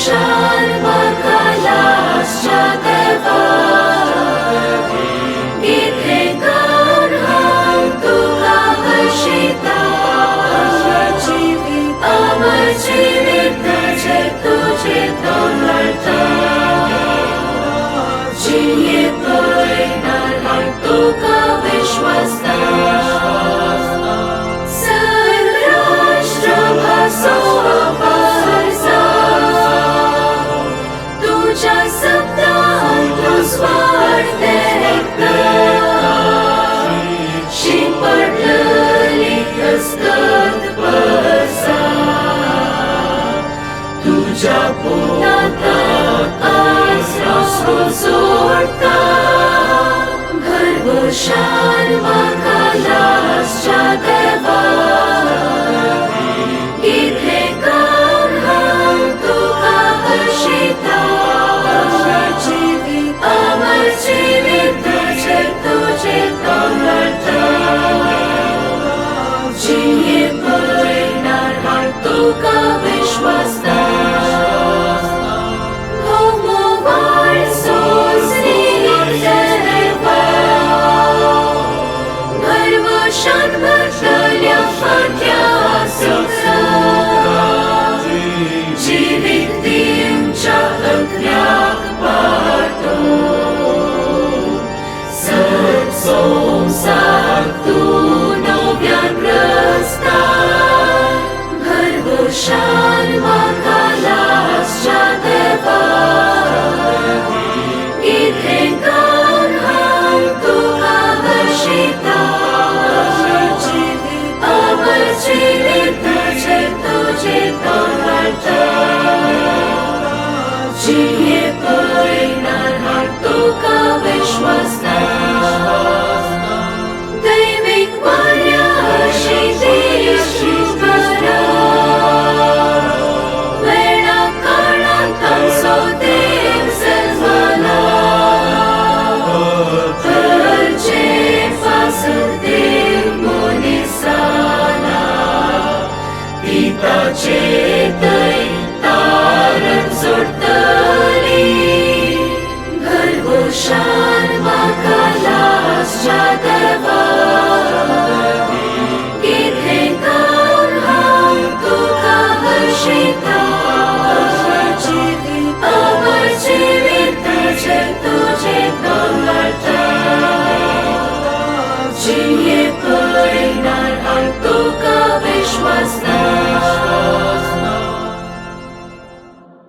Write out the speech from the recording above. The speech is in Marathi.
शर्मा कैलासच्या देवा इथे गाढव तुका हर्षिता अमर जीवित तुझे तोडता जिये पळणार तुका विश्वासता सर्वराष्ट्र भासो बहरसा तुझ्या शब्दात तू स्वार्थ देखता शिपडलेली हसत बसा तुझ्या पोटात आसरा सोडता गर्व शर्मा कैलासच्या देवा इथे गाढव तुका हर्षिता अमर जीवित तुझे तोडता जिये पळणार तुका विश्वासता शर्मा कैलासच्या देवा इथे गाढव तुका हर्षिता अमर जीवित तुझे तोडता जिये